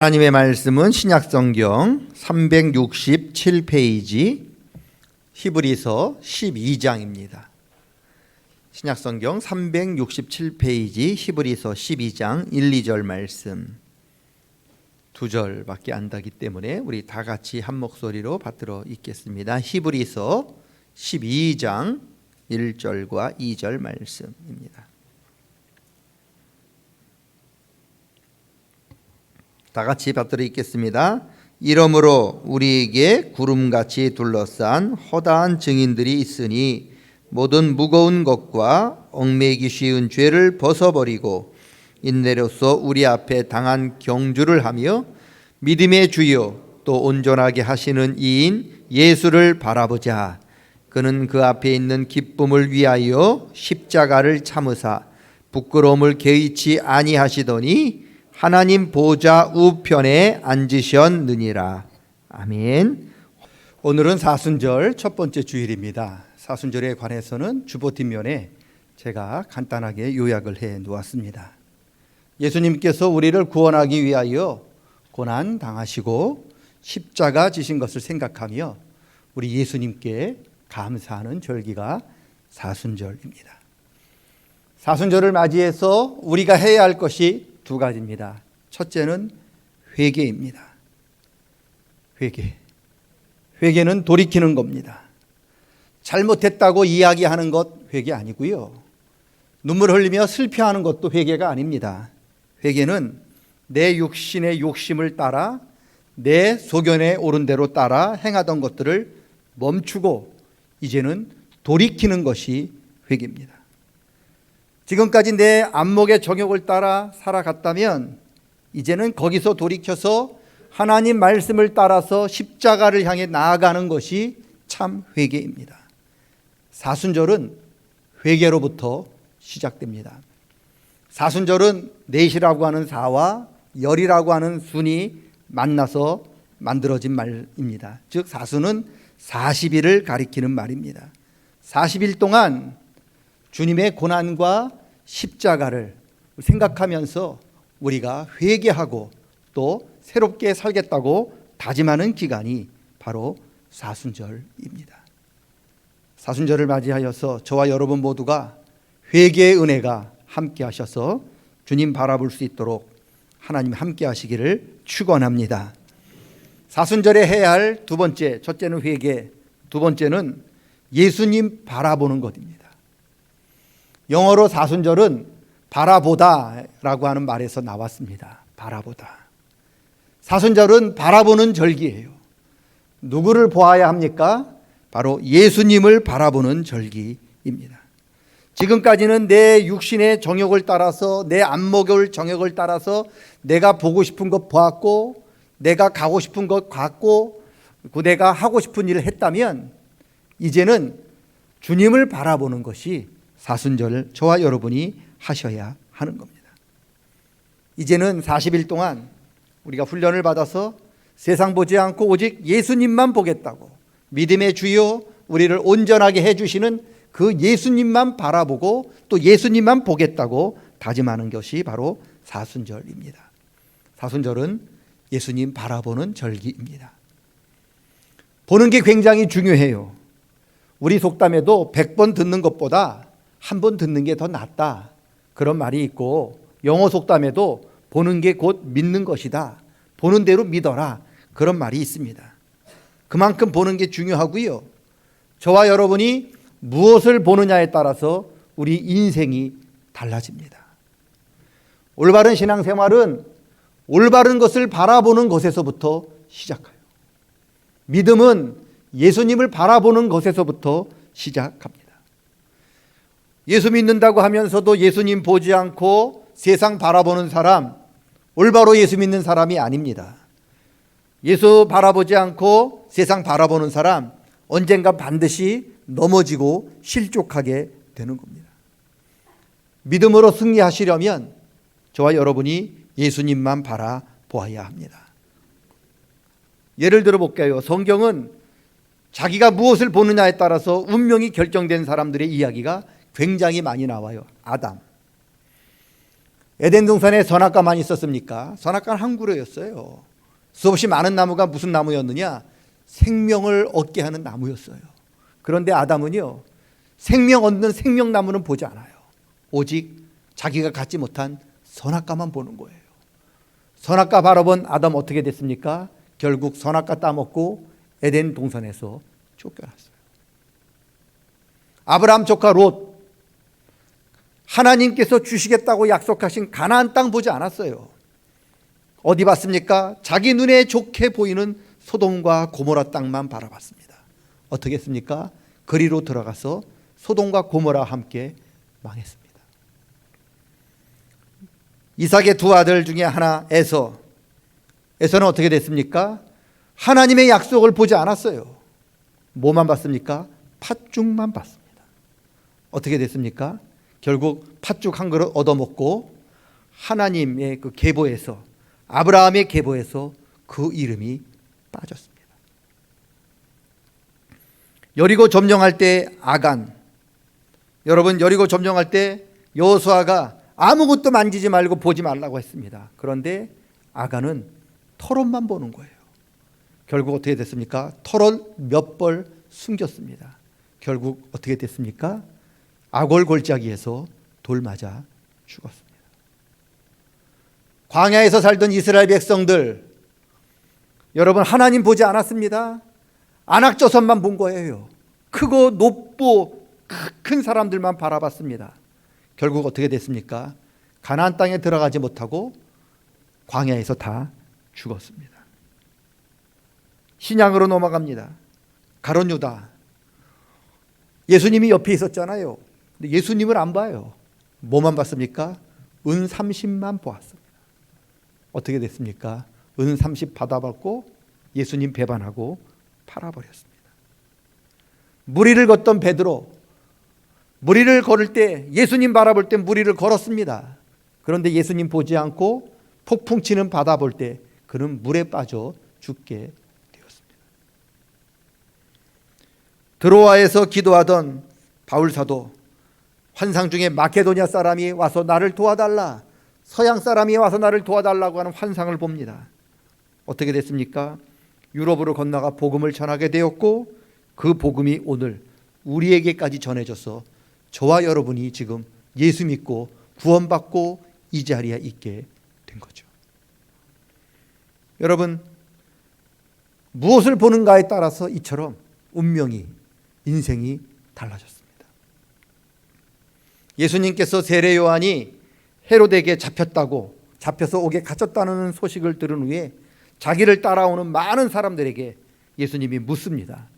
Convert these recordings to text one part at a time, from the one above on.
하나님의 말씀은 신약성경 367페이지 히브리서 12장입니다. 신약성경 367페이지 히브리서 12장 1, 2절 말씀 2절밖에 안 되기 때문에 우리 다 같이 한 목소리로 받들어 읽겠습니다. 히브리서 12장 1절과 2절 말씀입니다. 다 같이 받들어 읽겠습니다. 이러므로 우리에게 구름같이 둘러싼 허다한 증인들이 있으니 모든 무거운 것과 얽매이기 쉬운 죄를 벗어버리고 인내로서 우리 앞에 당한 경주를 하며 믿음의 주요 또 온전하게 하시는 이인 예수를 바라보자. 그는 그 앞에 있는 기쁨을 위하여 십자가를 참으사 부끄러움을 개의치 아니하시더니 하나님 보좌 우편에 앉으셨느니라. 아멘. 오늘은 사순절 첫 번째 주일입니다. 사순절에 관해서는 주보 뒷면에 제가 간단하게 요약을 해 놓았습니다. 예수님께서 우리를 구원하기 위하여 고난 당하시고 십자가 지신 것을 생각하며 우리 예수님께 감사하는 절기가 사순절입니다. 사순절을 맞이해서 우리가 해야 할 것이 두 가지입니다. 첫째는 회개입니다. 회개는 돌이키는 겁니다. 잘못했다고 이야기하는 것 회개 아니고요. 눈물 흘리며 슬퍼하는 것도 회개가 아닙니다. 회개는 내 육신의 욕심을 따라 내 소견에 오른 대로 따라 행하던 것들을 멈추고 이제는 돌이키는 것이 회개입니다. 지금까지 내 안목의 정욕을 따라 살아갔다면 이제는 거기서 돌이켜서 하나님 말씀을 따라서 십자가를 향해 나아가는 것이 참 회개입니다. 사순절은 회개로부터 시작됩니다. 사순절은 넷이라고 하는 사와 열이라고 하는 순이 만나서 만들어진 말입니다. 즉 사순은 40일을 가리키는 말입니다. 40일 동안 주님의 고난과 십자가를 생각하면서 우리가 회개하고 또 새롭게 살겠다고 다짐하는 기간이 바로 사순절입니다. 사순절을 맞이하여서 저와 여러분 모두가 회개의 은혜가 함께 하셔서 주님 바라볼 수 있도록 하나님 함께 하시기를 축원합니다. 사순절에 해야 할 두 번째, 첫째는 회개, 두 번째는 예수님 바라보는 것입니다. 영어로 사순절은 바라보다라고 하는 말에서 나왔습니다. 바라보다. 사순절은 바라보는 절기예요. 누구를 보아야 합니까? 바로 예수님을 바라보는 절기입니다. 지금까지는 내 육신의 정욕을 따라서 내 안목의 정욕을 따라서 내가 보고 싶은 것 보았고 내가 가고 싶은 것 갔고 내가 하고 싶은 일을 했다면 이제는 주님을 바라보는 것이 사순절 저와 여러분이 하셔야 하는 겁니다. 이제는 40일 동안 우리가 훈련을 받아서 세상 보지 않고 오직 예수님만 보겠다고 믿음의 주요 우리를 온전하게 해주시는 그 예수님만 바라보고 또 예수님만 보겠다고 다짐하는 것이 바로 사순절입니다. 사순절은 예수님 바라보는 절기입니다. 보는 게 굉장히 중요해요. 우리 속담에도 100번 듣는 것보다 한 번 듣는 게 더 낫다 그런 말이 있고 영어 속담에도 보는 게 곧 믿는 것이다. 보는 대로 믿어라 그런 말이 있습니다. 그만큼 보는 게 중요하고요. 저와 여러분이 무엇을 보느냐에 따라서 우리 인생이 달라집니다. 올바른 신앙생활은 올바른 것을 바라보는 것에서부터 시작해요. 믿음은 예수님을 바라보는 것에서부터 시작합니다. 예수 믿는다고 하면서도 예수님 보지 않고 세상 바라보는 사람, 올바로 예수 믿는 사람이 아닙니다. 예수 바라보지 않고 세상 바라보는 사람, 언젠가 반드시 넘어지고 실족하게 되는 겁니다. 믿음으로 승리하시려면 저와 여러분이 예수님만 바라보아야 합니다. 예를 들어 볼게요. 성경은 자기가 무엇을 보느냐에 따라서 운명이 결정된 사람들의 이야기가 굉장히 많이 나와요. 아담. 에덴 동산에 선악과만 있었습니까? 선악과는 한 그루였어요. 수없이 많은 나무가 무슨 나무였느냐? 생명을 얻게 하는 나무였어요. 그런데 아담은요, 생명 얻는 생명나무는 보지 않아요. 오직 자기가 갖지 못한 선악과만 보는 거예요. 선악과 바라본 아담 어떻게 됐습니까? 결국 선악과 따먹고 에덴 동산에서 쫓겨났어요. 아브라함 조카 롯, 하나님께서 주시겠다고 약속하신 가나안 땅 보지 않았어요. 어디 봤습니까? 자기 눈에 좋게 보이는 소돔과 고모라 땅만 바라봤습니다. 어떻게 했습니까? 그리로 들어가서 소돔과 고모라와 함께 망했습니다. 이삭의 두 아들 중에 하나 에서는 어떻게 됐습니까? 하나님의 약속을 보지 않았어요. 뭐만 봤습니까? 팥죽만 봤습니다. 어떻게 됐습니까? 결국 팥죽 한 그릇 얻어먹고 하나님의 그 계보에서, 아브라함의 계보에서 그 이름이 빠졌습니다. 여리고 점령할 때 아간, 여러분 여리고 점령할 때 여호수아가 아무것도 만지지 말고 보지 말라고 했습니다. 그런데 아간은 털옷만 보는 거예요. 결국 어떻게 됐습니까? 털옷 몇 벌 숨겼습니다. 결국 어떻게 됐습니까? 아골 골짜기에서 돌 맞아 죽었습니다. 광야에서 살던 이스라엘 백성들, 여러분 하나님 보지 않았습니다. 안악조선만 본 거예요. 크고 높고 큰 사람들만 바라봤습니다. 결국 어떻게 됐습니까? 가나안 땅에 들어가지 못하고 광야에서 다 죽었습니다. 신약으로 넘어갑니다. 가룟 유다, 예수님이 옆에 있었잖아요. 근데 예수님을 안 봐요. 뭐만 봤습니까? 은 30만 보았습니다. 어떻게 됐습니까? 은 30 받아받고 예수님 배반하고 팔아버렸습니다. 무리를 걷던 베드로, 무리를 걸을 때 예수님 바라볼 때 무리를 걸었습니다. 그런데 예수님 보지 않고 폭풍 치는 바다 볼 때 그는 물에 빠져 죽게 되었습니다. 드로아에서 기도하던 바울 사도, 환상 중에 마케도냐 사람이 와서 나를 도와달라, 서양 사람이 와서 나를 도와달라고 하는 환상을 봅니다. 어떻게 됐습니까? 유럽으로 건너가 복음을 전하게 되었고 그 복음이 오늘 우리에게까지 전해져서 저와 여러분이 지금 예수 믿고 구원받고 이 자리에 있게 된 거죠. 여러분, 무엇을 보는가에 따라서 이처럼 운명이, 인생이 달라졌습니다. 예수님께서 세례 요한이 헤로데에게 잡혀서 옥에 갇혔다는 소식을 들은 후에 자기를 따라오는 많은 사람들에게 예수님이 묻습니다.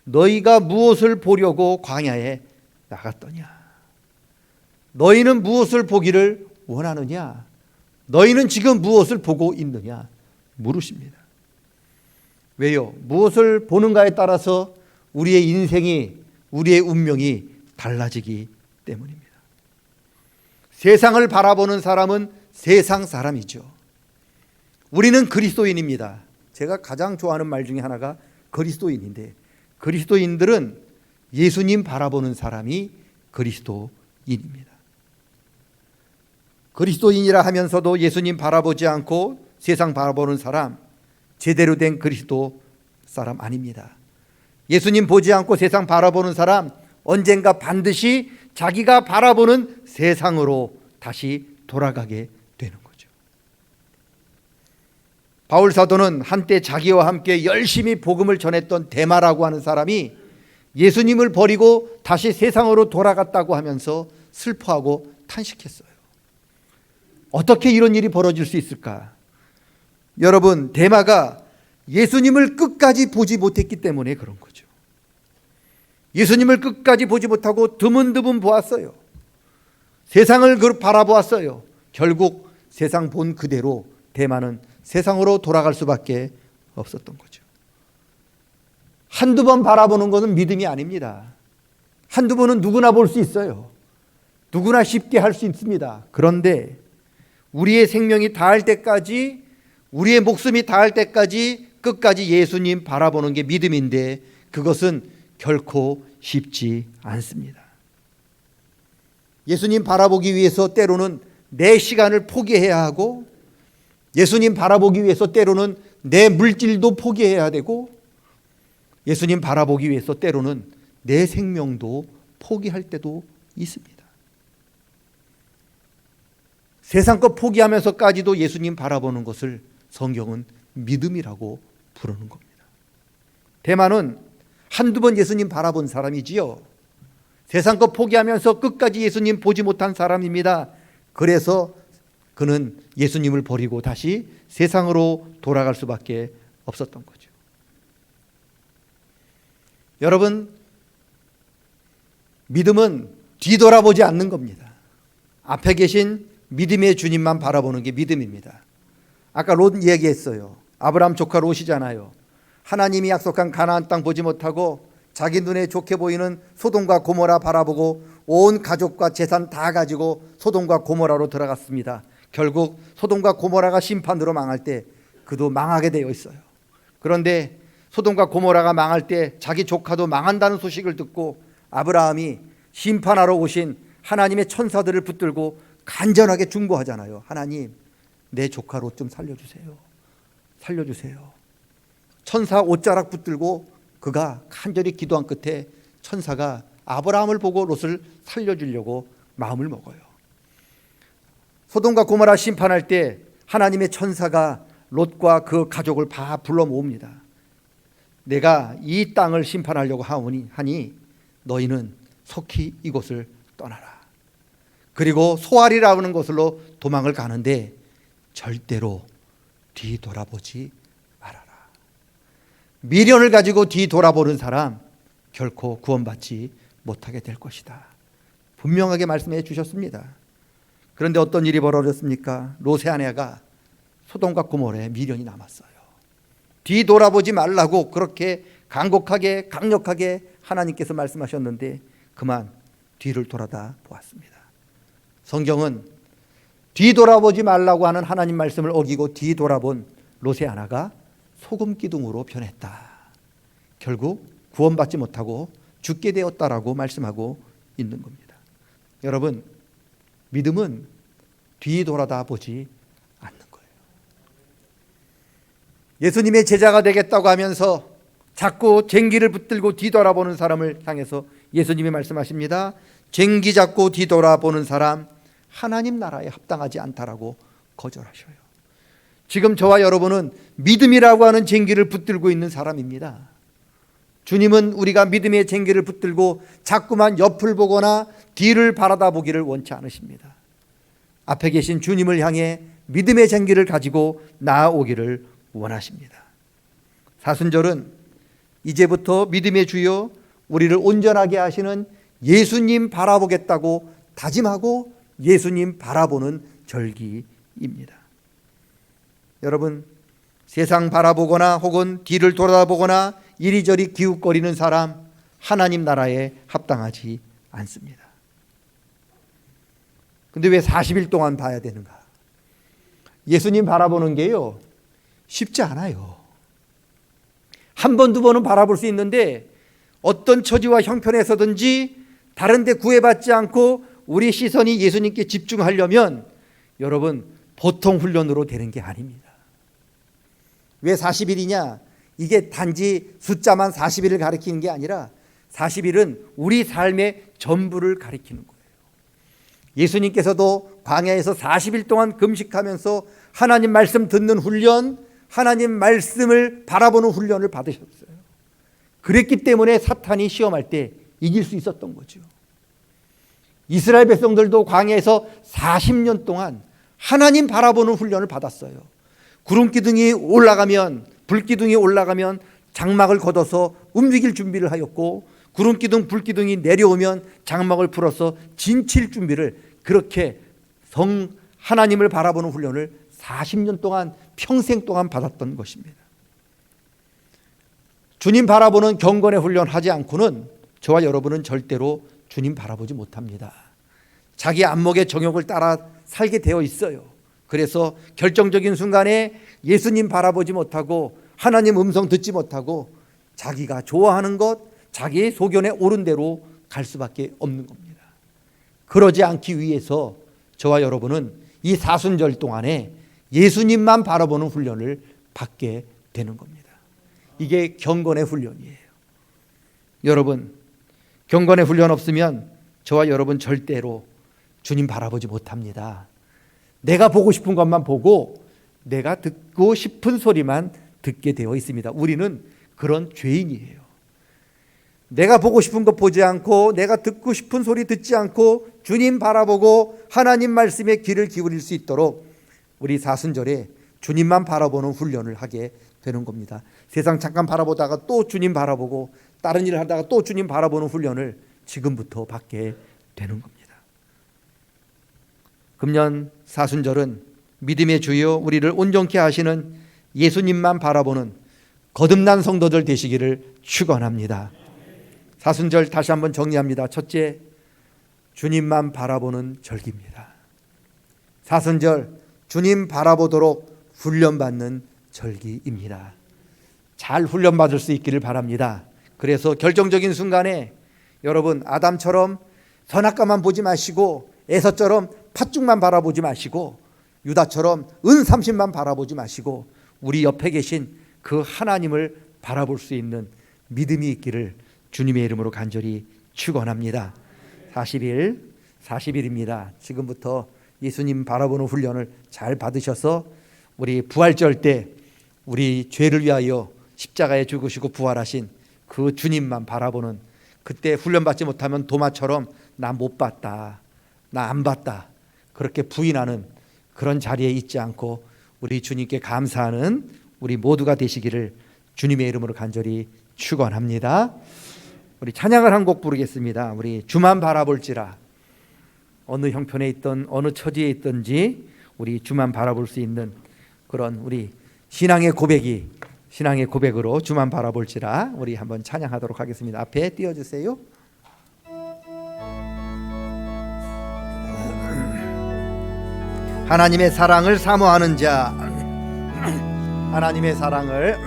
너희가 무엇을 보려고 광야에 나갔더냐? 너희는 무엇을 보기를 원하느냐? 너희는 지금 무엇을 보고 있느냐? 물으십니다. 왜요? 무엇을 보는가에 따라서 우리의 인생이, 우리의 운명이 달라지기 때문입니다. 세상을 바라보는 사람은 세상 사람이죠. 우리는 그리스도인입니다. 제가 가장 좋아하는 말 중에 하나가 그리스도인인데, 그리스도인들은 예수님 바라보는 사람이 그리스도인입니다. 그리스도인이라 하면서도 예수님 바라보지 않고 세상 바라보는 사람, 제대로 된 그리스도 사람 아닙니다. 예수님 보지 않고 세상 바라보는 사람, 언젠가 반드시 자기가 바라보는 세상으로 다시 돌아가게 되는 거죠. 바울 사도는 한때 자기와 함께 열심히 복음을 전했던 데마라고 하는 사람이 예수님을 버리고 다시 세상으로 돌아갔다고 하면서 슬퍼하고 탄식했어요. 어떻게 이런 일이 벌어질 수 있을까? 여러분, 데마가 예수님을 끝까지 보지 못했기 때문에 그런 거죠. 예수님을 끝까지 보지 못하고 드문드문 보았어요. 세상을 바라보았어요. 결국 세상 본 그대로 데마는 세상으로 돌아갈 수밖에 없었던 거죠. 한두 번 바라보는 것은 믿음이 아닙니다. 한두 번은 누구나 볼 수 있어요. 누구나 쉽게 할 수 있습니다. 그런데 우리의 생명이 닿을 때까지, 우리의 목숨이 닿을 때까지 끝까지 예수님 바라보는 게 믿음인데 그것은 결코 쉽지 않습니다. 예수님 바라보기 위해서 때로는 내 시간을 포기해야 하고, 예수님 바라보기 위해서 때로는 내 물질도 포기해야 되고, 예수님 바라보기 위해서 때로는 내 생명도 포기할 때도 있습니다. 세상 것 포기하면서까지도 예수님 바라보는 것을 성경은 믿음이라고 부르는 겁니다. 대만은 한두 번 예수님 바라본 사람이지요. 세상 것 포기하면서 끝까지 예수님 보지 못한 사람입니다. 그래서 그는 예수님을 버리고 다시 세상으로 돌아갈 수밖에 없었던 거죠. 여러분, 믿음은 뒤돌아보지 않는 겁니다. 앞에 계신 믿음의 주님만 바라보는 게 믿음입니다. 아까 롯 얘기했어요. 아브라함 조카 롯이잖아요. 하나님이 약속한 가나안 땅 보지 못하고 자기 눈에 좋게 보이는 소돔과 고모라 바라보고 온 가족과 재산 다 가지고 소돔과 고모라로 들어갔습니다. 결국 소돔과 고모라가 심판으로 망할 때 그도 망하게 되어 있어요. 그런데 소돔과 고모라가 망할 때 자기 조카도 망한다는 소식을 듣고 아브라함이 심판하러 오신 하나님의 천사들을 붙들고 간절하게 중보하잖아요. 하나님, 내 조카 롯 좀 살려주세요. 살려주세요. 천사 옷자락 붙들고 그가 간절히 기도한 끝에 천사가 아브라함을 보고 롯을 살려주려고 마음을 먹어요. 소돔과 고모라 심판할 때 하나님의 천사가 롯과 그 가족을 다 불러 모읍니다. 내가 이 땅을 심판하려고 하니 너희는 속히 이곳을 떠나라. 그리고 소알이라는 곳으로 도망을 가는데 절대로 뒤돌아보지 말아라. 미련을 가지고 뒤돌아보는 사람 결코 구원받지 못하게 될 것이다. 분명하게 말씀해 주셨습니다. 그런데 어떤 일이 벌어졌습니까? 롯의 아내가 소돔과 고모라에 미련이 남았어요. 뒤돌아보지 말라고 그렇게 간곡하게 강력하게 하나님께서 말씀하셨는데 그만 뒤를 돌아다 보았습니다. 성경은 뒤돌아보지 말라고 하는 하나님 말씀을 어기고 뒤돌아본 롯의 아내가 소금 기둥으로 변했다. 결국 구원받지 못하고 죽게 되었다라고 말씀하고 있는 겁니다. 여러분, 믿음은 뒤돌아다 보지 않는 거예요. 예수님의 제자가 되겠다고 하면서 자꾸 쟁기를 붙들고 뒤돌아보는 사람을 향해서 예수님이 말씀하십니다. 쟁기 잡고 뒤돌아보는 사람 하나님 나라에 합당하지 않다라고 거절하셔요. 지금 저와 여러분은 믿음이라고 하는 쟁기를 붙들고 있는 사람입니다. 주님은 우리가 믿음의 쟁기를 붙들고 자꾸만 옆을 보거나 뒤를 바라다 보기를 원치 않으십니다. 앞에 계신 주님을 향해 믿음의 쟁기를 가지고 나아오기를 원하십니다. 사순절은 이제부터 믿음의 주여 우리를 온전하게 하시는 예수님 바라보겠다고 다짐하고 예수님 바라보는 절기입니다. 여러분, 세상 바라보거나 혹은 뒤를 돌아보거나 이리저리 기웃거리는 사람 하나님 나라에 합당하지 않습니다. 근데 왜 40일 동안 봐야 되는가? 예수님 바라보는 게요 쉽지 않아요. 한 번, 두 번은 바라볼 수 있는데 어떤 처지와 형편에서든지 다른 데 구애받지 않고 우리 시선이 예수님께 집중하려면 여러분 보통 훈련으로 되는 게 아닙니다. 왜 40일이냐? 이게 단지 숫자만 40일을 가리키는 게 아니라 40일은 우리 삶의 전부를 가리키는 거예요. 예수님께서도 광야에서 40일 동안 금식하면서 하나님 말씀 듣는 훈련, 하나님 말씀을 바라보는 훈련을 받으셨어요. 그랬기 때문에 사탄이 시험할 때 이길 수 있었던 거죠. 이스라엘 백성들도 광야에서 40년 동안 하나님 바라보는 훈련을 받았어요. 구름기둥이 올라가면, 불기둥이 올라가면 장막을 걷어서 움직일 준비를 하였고, 구름기둥, 불기둥이 내려오면 장막을 풀어서 진칠 준비를, 그렇게 하나님을 바라보는 훈련을 40년 동안, 평생 동안 받았던 것입니다. 주님 바라보는 경건의 훈련 하지 않고는 저와 여러분은 절대로 주님 바라보지 못합니다. 자기 안목의 정욕을 따라 살게 되어 있어요. 그래서 결정적인 순간에 예수님 바라보지 못하고 하나님 음성 듣지 못하고 자기가 좋아하는 것, 자기의 소견에 옳은 대로 갈 수밖에 없는 겁니다. 그러지 않기 위해서 저와 여러분은 이 사순절 동안에 예수님만 바라보는 훈련을 받게 되는 겁니다. 이게 경건의 훈련이에요. 여러분, 경건의 훈련 없으면 저와 여러분 절대로 주님 바라보지 못합니다. 내가 보고 싶은 것만 보고 내가 듣고 싶은 소리만 듣게 되어 있습니다. 우리는 그런 죄인이에요. 내가 보고 싶은 것 보지 않고 내가 듣고 싶은 소리 듣지 않고 주님 바라보고 하나님 말씀에 귀를 기울일 수 있도록 우리 사순절에 주님만 바라보는 훈련을 하게 되는 겁니다. 세상 잠깐 바라보다가 또 주님 바라보고 다른 일을 하다가 또 주님 바라보는 훈련을 지금부터 받게 되는 겁니다. 금년 사순절은 믿음의 주여 우리를 온전케 하시는 예수님만 바라보는 거듭난 성도들 되시기를 축원합니다. 사순절 다시 한번 정리합니다. 첫째, 주님만 바라보는 절기입니다. 사순절 주님 바라보도록 훈련받는 절기입니다. 잘 훈련받을 수 있기를 바랍니다. 그래서 결정적인 순간에 여러분 아담처럼 선악과만 보지 마시고 에서처럼 팥죽만 바라보지 마시고 유다처럼 은삼십만 바라보지 마시고 우리 옆에 계신 그 하나님을 바라볼 수 있는 믿음이 있기를 주님의 이름으로 간절히 축원합니다. 40일입니다. 지금부터 예수님 바라보는 훈련을 잘 받으셔서 우리 부활절 때 우리 죄를 위하여 십자가에 죽으시고 부활하신 그 주님만 바라보는, 그때 훈련받지 못하면 도마처럼 나 못 봤다, 나 안 봤다 그렇게 부인하는 그런 자리에 있지 않고 우리 주님께 감사하는 우리 모두가 되시기를 주님의 이름으로 간절히 축원합니다. 우리 찬양을 한 곡 부르겠습니다. 우리 주만 바라볼지라. 어느 형편에 있던 어느 처지에 있든지 우리 주만 바라볼 수 있는 그런 우리 신앙의 고백으로 주만 바라볼지라 우리 한번 찬양하도록 하겠습니다. 앞에 띄워주세요. 하나님의 사랑을 사모하는 자, 하나님의 사랑을,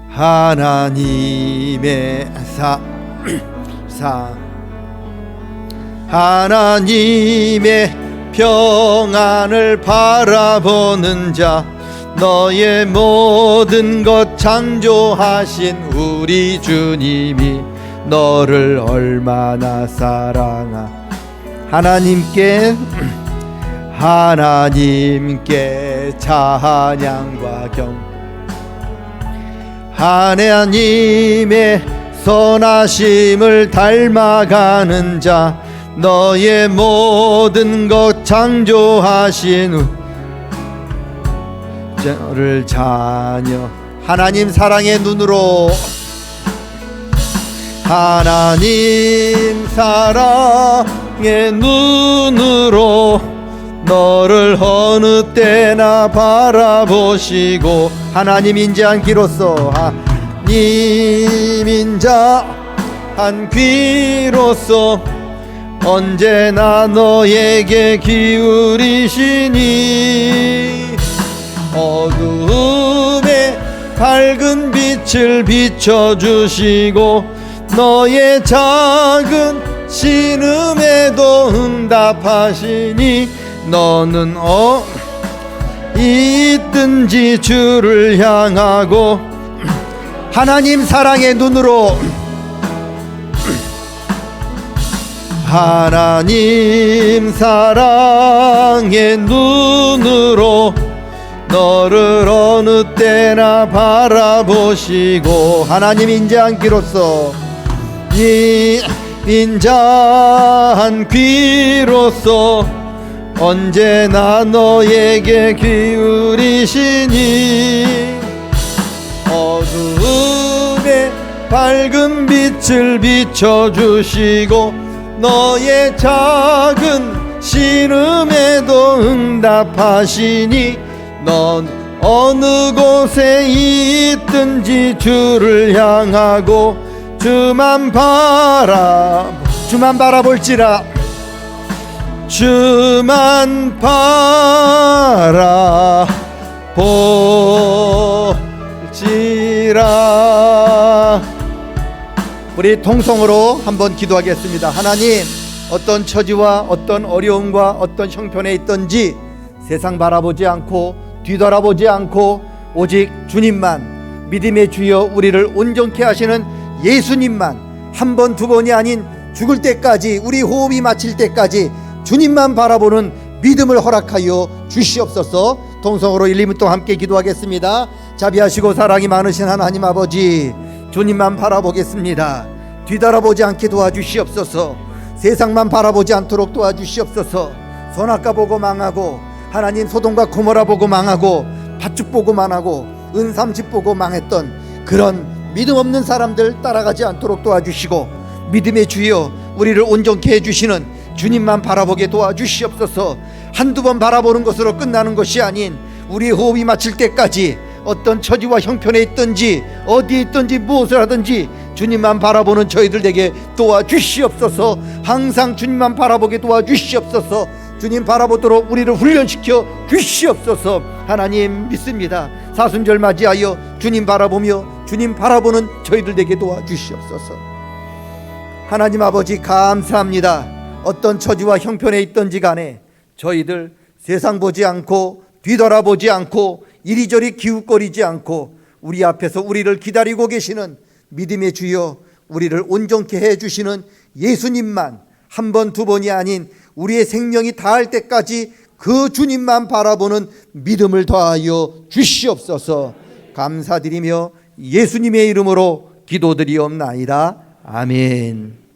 하나님의 하나님의 평안을 바라보는 자, 너의 모든 것 창조하신 우리 주님이 너를 얼마나 하나님께 찬양과 하나님의 선하심을 닮아가는 자, 너의 모든 것 창조하신 너를 자녀, 하나님 사랑의 눈으로, 하나님 사랑의 눈으로 너를 어느 때나 바라보시고, 하나님 인자한 귀로서, 하나님 인자한 귀로서 언제나 너에게 기울이시니 어두움에 밝은 빛을 비춰주시고 너의 작은 신음에도 응답하시니 너는 있든지 주를 향하고 하나님 사랑의 눈으로, 하나님 사랑의 눈으로 너를 어느 때나 바라보시고, 하나님 인자한 귀로서, 이 인자한 귀로서 언제나 너에게 기울이시니 어두움에 밝은 빛을 비춰주시고 너의 작은 신음에도 응답하시니 넌 어느 곳에 있든지 주를 향하고 주만 바라볼지라, 주만 바라볼지라. 우리 통성으로 한번 기도하겠습니다. 하나님, 어떤 처지와 어떤 어려움과 어떤 형편에 있든지 세상 바라보지 않고 뒤돌아보지 않고 오직 주님만, 믿음의 주여 우리를 온전케 하시는 예수님만, 한 번 두 번이 아닌 죽을 때까지, 우리 호흡이 마칠 때까지 주님만 바라보는 믿음을 허락하여 주시옵소서. 동성으로 1, 2분 동안 함께 기도하겠습니다. 자비하시고 사랑이 많으신 하나님 아버지, 주님만 바라보겠습니다. 뒤돌아보지 않게 도와주시옵소서. 세상만 바라보지 않도록 도와주시옵소서. 선악과 보고 망하고, 하나님 소돔과 고모라 보고 망하고, 팥죽 보고 망하고, 은삼집 보고 망했던 그런 믿음 없는 사람들 따라가지 않도록 도와주시고, 믿음의 주여 우리를 온전케 해주시는 주님만 바라보게 도와주시옵소서. 한두 번 바라보는 것으로 끝나는 것이 아닌 우리의 호흡이 마칠 때까지 어떤 처지와 형편에 있든지 어디에 있든지 무엇을 하든지 주님만 바라보는 저희들 되게 도와주시옵소서. 항상 주님만 바라보게 도와주시옵소서. 주님 바라보도록 우리를 훈련시켜 주시옵소서. 하나님 믿습니다. 사순절 맞이하여 주님 바라보며 주님 바라보는 저희들 되게 도와주시옵소서. 하나님 아버지 감사합니다. 어떤 처지와 형편에 있든지 간에 저희들 세상 보지 않고 뒤돌아보지 않고 이리저리 기웃거리지 않고 우리 앞에서 우리를 기다리고 계시는 믿음의 주여 우리를 온전케 해주시는 예수님만, 한 번 두 번이 아닌 우리의 생명이 다할 때까지 그 주님만 바라보는 믿음을 더하여 주시옵소서. 감사드리며 예수님의 이름으로 기도드리옵나이다. 아멘.